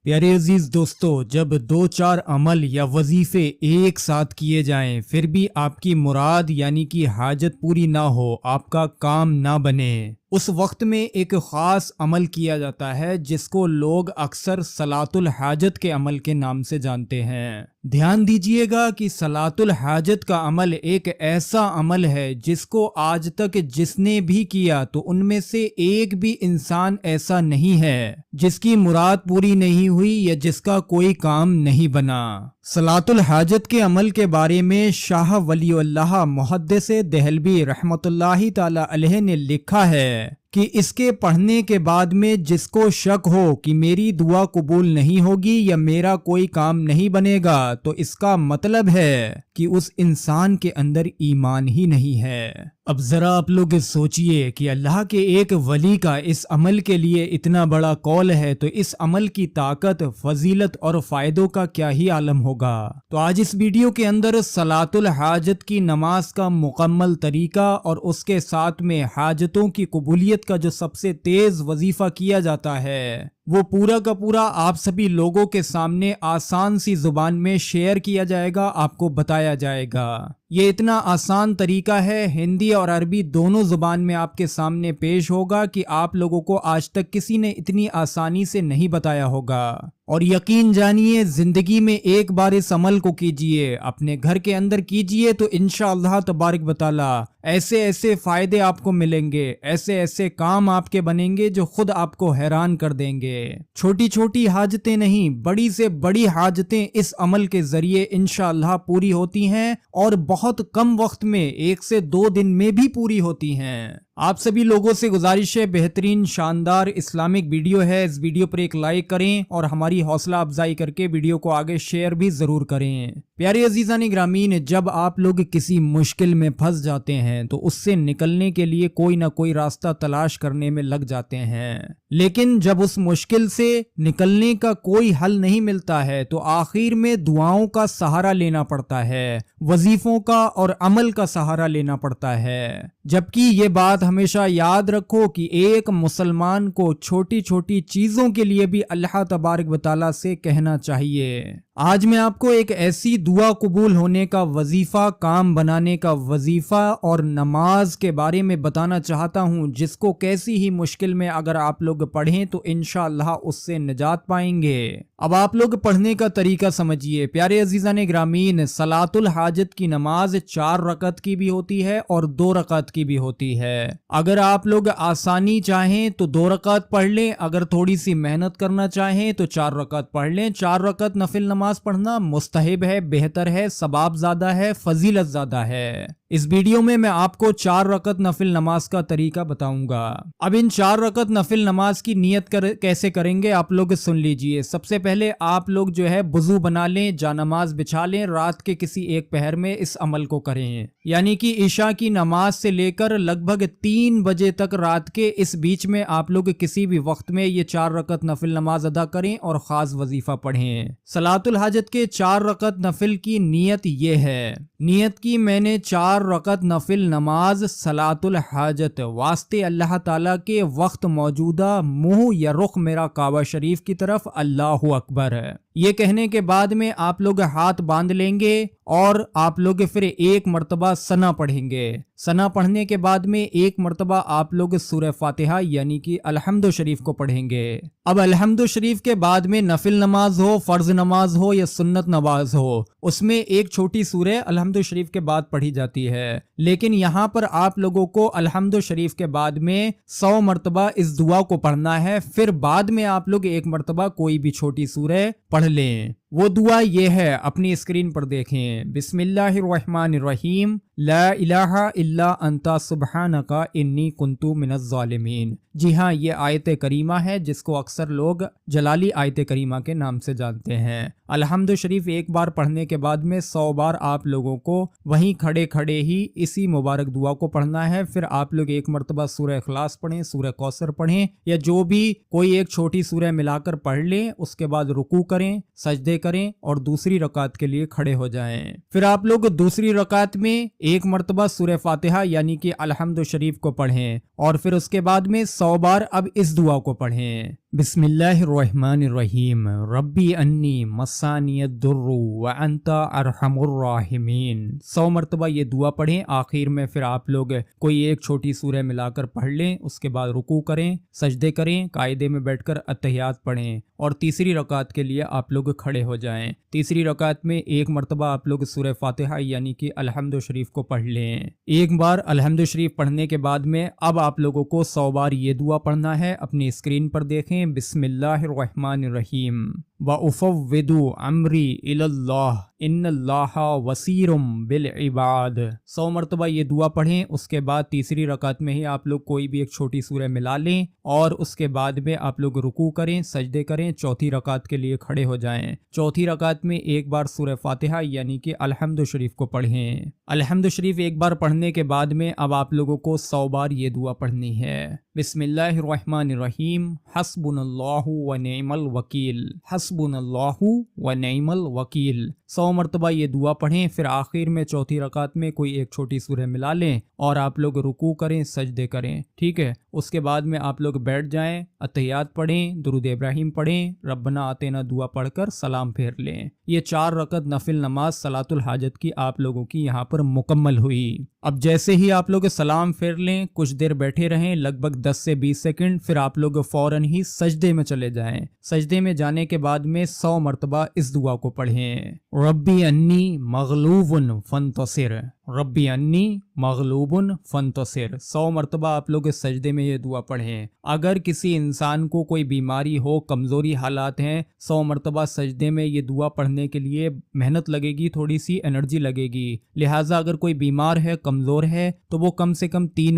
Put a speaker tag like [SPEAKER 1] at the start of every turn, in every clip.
[SPEAKER 1] प्यारे अजीज दोस्तों, जब दो चार अमल या वजीफे एक साथ किए जाएं फिर भी आपकी मुराद यानी कि हाजत पूरी ना हो, आपका काम ना बने, उस वक्त में एक ख़ास अमल किया जाता है जिसको लोग अक्सर सलातुल हाजत के अमल के नाम से जानते हैं। ध्यान दीजिएगा कि सलातुल हाजत का अमल एक ऐसा अमल है जिसको आज तक जिसने भी किया तो उनमें से एक भी इंसान ऐसा नहीं है जिसकी मुराद पूरी नहीं हुई या जिसका कोई काम नहीं बना। सलातुल हाजत के अमल के बारे में शाह वलीउल्लाह मुहद्दिस देहलवी रहमतुल्लाहि ताला अलैह ने लिखा है कि इसके पढ़ने के बाद में जिसको शक हो कि मेरी दुआ कबूल नहीं होगी या मेरा कोई काम नहीं बनेगा तो इसका मतलब है कि उस इंसान के अंदर ईमान ही नहीं है। अब जरा आप लोग सोचिए कि अल्लाह के एक वली का इस अमल के लिए इतना बड़ा कौल है तो इस अमल की ताकत, फजीलत और फायदों का क्या ही आलम होगा। तो आज इस वीडियो के अंदर सलातुल हाजत की नमाज का मुकम्मल तरीका और उसके साथ में हाजतों की कबूलियत का जो सबसे तेज वजीफा किया जाता है वो पूरा का पूरा आप सभी लोगों के सामने आसान सी जुबान में शेयर किया जाएगा, आपको बताया जाएगा। ये इतना आसान तरीका है, हिंदी और अरबी दोनों जुबान में आपके सामने पेश होगा कि आप लोगों को आज तक किसी ने इतनी आसानी से नहीं बताया होगा। और यकीन जानिए, जिंदगी में एक बार इस अमल को कीजिए, अपने घर के अंदर कीजिए तो इंशाअल्लाह तबारक व तआला ऐसे ऐसे फायदे आपको मिलेंगे, ऐसे ऐसे काम आपके बनेंगे जो खुद आपको हैरान कर देंगे। छोटी छोटी हाजतें नहीं, बड़ी से बड़ी हाजतें इस अमल के जरिए इंशाअल्लाह पूरी होती हैं और बहुत कम वक्त में 1 से 2 दिन में भी पूरी होती हैं। आप सभी लोगों से गुजारिश है, बेहतरीन शानदार इस्लामिक वीडियो है, इस वीडियो पर एक लाइक करें और हमारी हौसला अफजाई करके वीडियो को आगे शेयर भी जरूर करें। प्यारे अजीजान ग्रामीन, जब आप लोग किसी मुश्किल में फंस जाते हैं तो उससे निकलने के लिए कोई ना कोई रास्ता तलाश करने में लग जाते हैं, लेकिन जब उस मुश्किल से निकलने का कोई हल नहीं मिलता है तो आखिर में दुआओं का सहारा लेना पड़ता है, वजीफों का और अमल का सहारा लेना पड़ता है। जबकि ये बात हमेशा याद रखो कि एक मुसलमान को छोटी छोटी चीजों के लिए भी अल्लाह तबारक व तआला से कहना चाहिए। आज मैं आपको एक ऐसी दुआ कबूल होने का वजीफा, काम बनाने का वजीफा और नमाज के बारे में बताना चाहता हूं जिसको कैसी ही मुश्किल में अगर आप लोग पढ़ें तो इंशाअल्लाह उससे निजात पाएंगे। अब आप लोग पढ़ने का तरीका समझिए। प्यारे अजीजान ग्रामीन, सलातुल हाजत की नमाज 4 रकत की भी होती है और 2 रकत की भी होती है। अगर आप लोग आसानी चाहें तो 2 रकत पढ़ लें, अगर थोड़ी सी मेहनत करना चाहें तो 4 रकत पढ़ लें। 4 रकत नफिल नमाज पढ़ना मुस्तहिब है, बेहतर है, सवाब ज्यादा है, फजीलत ज्यादा है। इस वीडियो में मैं आपको 4 रकत नफिल नमाज का तरीका बताऊंगा। अब इन 4 रकत नफिल नमाज की नियत कैसे करेंगे आप लोग सुन लीजिए। सबसे पहले आप लोग जो है वुजू बना लें, जानमाज बिछा लें, रात के किसी एक पहर में इस अमल को करें, यानी कि इशा की नमाज से लेकर लगभग 3 बजे तक रात के इस बीच में आप लोग किसी भी वक्त में ये 4 रकत नफिल नमाज अदा करें और खास वजीफा पढ़ें। सलातुल हाजत के 4 रकत नफिल की नियत ये है, नियत की मैंने 4 रकत नफिल नमाज सलातुल हाजत वास्ते अल्लाह ताला के वक्त मौजूदा, मुंह या रुख मेरा काबा शरीफ की तरफ, अल्लाहु अकबर है। ये कहने के बाद में आप लोग हाथ बांध लेंगे और आप लोग फिर एक मर्तबा सना पढ़ेंगे। सना पढ़ने के बाद में एक मर्तबा आप लोग सूरह फातिहा यानी कि अलहम्दु शरीफ को पढ़ेंगे। अब अलहम्दु शरीफ के बाद में नफिल नमाज हो, फर्ज नमाज हो या सुन्नत नमाज हो, उसमें एक छोटी सूरह अलहम्दु शरीफ के बाद पढ़ी जाती है, लेकिन यहाँ पर आप लोगों को अलहम्दु शरीफ के बाद में 100 मर्तबा इस दुआ को पढ़ना है। फिर बाद में आप लोग एक मर्तबा कोई भी छोटी सूरह पढ़ लें। वो दुआ ये है, अपनी स्क्रीन पर देखें। बिस्मिल्लाहिर्रहमानिर्रहीम, ला इलाहा इल्ला अंता सुब्हानका इन्नी कुन्तु मिनज़ ज़ालिमीन। जी हाँ, ये आयत करीमा है जिसको अक्सर लोग जलाली आयत करीमा के नाम से जानते हैं। अलहम्दु शरीफ एक बार पढ़ने के बाद में 100 बार आप लोगों को वहीं खड़े खड़े ही इसी मुबारक दुआ को पढ़ना है। फिर आप लोग एक मर्तबा सूरह इखलास पढ़ें, सूरह कौसर पढ़ें या जो भी कोई एक छोटी सूरह मिलाकर पढ़ लें। उसके बाद रुकू करें, सजदे करें और दूसरी रकात के लिए खड़े हो जाएं। फिर आप लोग दूसरी रकात में एक मर्तबा सूरह फातिहा यानी कि अलहम्दु शरीफ को पढ़ें और फिर उसके बाद में 100 बार अब इस दुआ को पढ़ें। बिस्मिल्लाहिर्रहमानिर्रहीम रब्बी अन्नी मस्सानियद्दुर्रु व अंता अरहमुर्राहिमीन। 100 मरतबा ये दुआ पढ़ें। आखिर में फिर आप लोग कोई एक छोटी सूरह मिलाकर पढ़ लें, उसके बाद रुकू करें, सजदे करें, कायदे में बैठकर अत्तहियात पढ़ें और तीसरी रकात के लिए आप लोग खड़े हो जाएं। तीसरी रकात में एक मरतबा आप लोग सूरह फातिहा यानी कि अलहम्दु शरीफ को पढ़ लें। एक बार अलहम्दु शरीफ पढ़ने के बाद में अब आप लोगों को 100 बार ये दुआ पढ़ना है। अपनी स्क्रीन पर देखें, बिस्मिल्लाहिर्रहमानिर्रहीम व उफ़व्विदु अम्री इलल्लाह इन्नल्लाहा वसीरुम बिल इबाद। 100 मरतबा ये दुआ पढ़ें। उसके बाद तीसरी रकात में ही आप लोग कोई भी एक छोटी सूरह मिला लें और उसके बाद में आप लोग रुकू करें, सजदे करें, चौथी रकात के लिए खड़े हो जाएं। चौथी रकात में एक बार सूरह फातिहा यानी कि अलहम्दु शरीफ को पढ़ें। अलहम्दु शरीफ एक बार पढ़ने के बाद में अब आप लोगों को 100 बार ये दुआ पढ़नी है। बिस्मिल्लाहिर्रहमानिर्रहीम हस्बुनल्लाहु व निअमल वकील, हस्बुनल्लाहु व निअमल वकील। 100 मरतबा ये दुआ पढ़ें। फिर आखिर में चौथी रकात में कोई एक छोटी सूरह मिला लें और आप लोग रुकू करें, सजदे करें, ठीक है। उसके बाद में आप लोग बैठ जाएं, अत्तहियात पढ़ें, दुरूद इब्राहिम पढ़ें, रब्बना आतेना दुआ पढ़कर सलाम फेर लें। ये 4 रकत नफिल नमाज सलातुल हाजत की आप लोगों की यहाँ पर मुकम्मल हुई। अब जैसे ही आप लोग सलाम फेर लें, कुछ देर बैठे रहें, लगभग 10 से 20 सेकंड, फिर आप लोग फौरन ही सजदे में चले जाएं। सजदे में जाने के बाद में 100 मरतबा इस दुआ को पढ़ें, रब्बी अन्नी मगलूबुन फंतसिर, रब्बी अन्नी मगलूबुन फंतसिर। 100 मरतबा आप लोग सजदे में ये दुआ पढ़ें। अगर किसी इंसान को कोई बीमारी हो, कमज़ोरी हालात हैं, 100 मरतबा सजदे में ये दुआ पढ़ने के लिए मेहनत लगेगी, थोड़ी सी एनर्जी लगेगी। लिहाजा अगर कोई बीमार है, कमज़ोर है, तो वो कम से कम 3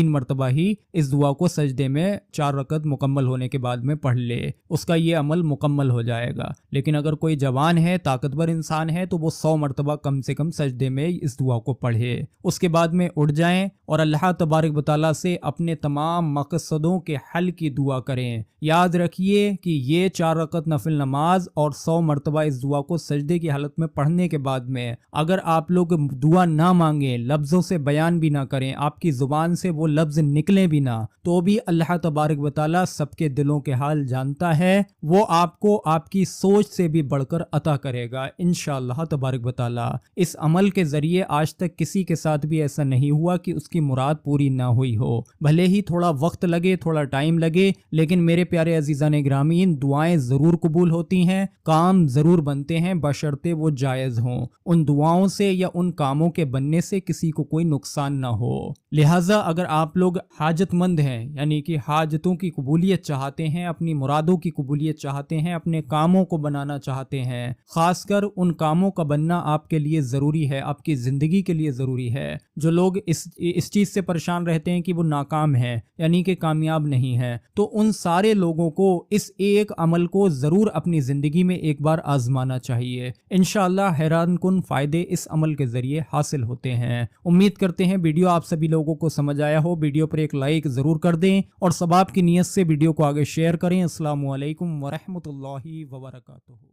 [SPEAKER 1] मरतबा ही इस दुआ को सजदे में 4 रकत मुकम्मल होने के बाद में पढ़ ले, उसका ये अमल मुकम्मल हो जाएगा। लेकिन अगर कोई जवान है, ताकतवर इंसान है, तो वो 100 मरतबा कम से कम सजदे में इस दुआ को पढ़े। उसके बाद में उठ जाएं और अल्लाह तबारक व तआला से अपने तमाम मकसदों के हल की दुआ करें। याद रखिए कि ये 4 रकत नफिल नमाज और 100 मरतबा इस दुआ को सजदे की हालत में पढ़ने के बाद में अगर आप लोग दुआ ना मांगे, लफ्ज़ों से बयान भी ना करें, आपकी ज़ुबान से वो लफ्ज़ निकले भी ना, तो भी अल्लाह तबारक व तआला सबके दिलों के हाल जानता है। वो आपको आपकी सोच से भी बढ़कर अता करेगा इंशाअल्लाह तबारक व तआला। इस अमल के ज़रिए आज तक किसी के साथ भी ऐसा नहीं हुआ कि उसकी मुराद पूरी ना हुई हो। भले ही थोड़ा वक्त लगे, थोड़ा टाइम लगे, लेकिन मेरे प्यारे अजीज़ान ग्रामीन, दुआएं ज़रूर कबूल होती हैं, काम ज़रूर बनते हैं, बशर्ते वो जायज़ हों। उन दुआओं से या उन कामों के बनने से किसी को कोई नुकसान ना हो। लिहाजा अगर आप लोग हाजतमंद हैं, यानी कि हाजतों की कबूलियत चाहते हैं, अपनी मुरादों की कबूलियत चाहते हैं, अपने कामों को बनाना चाहते हैं, ख़ासकर उन कामों का बनना आपके लिए ज़रूरी है, आपकी ज़िंदगी के लिए ज़रूरी है। जो लोग इस चीज़ से परेशान रहते हैं कि वो नाकाम है, यानी कि कामयाब नहीं है, तो उन सारे लोगों को इस एक अमल को ज़रूर अपनी ज़िंदगी में एक बार आजमाना चाहिए। इंशाअल्लाह हैरान कुन फ़ायदे इस अमल के ज़रिए हासिल होते हैं। उम्मीद करते हैं वीडियो आप सभी लोगों को समझ आया हो। वीडियो पर एक लाइक ज़रूर कर दें और सबाब की नीयत से वीडियो को आगे शेयर करें। अस्सलामु अलैकुम व रहमतुल्लाहि व बरकातुहू।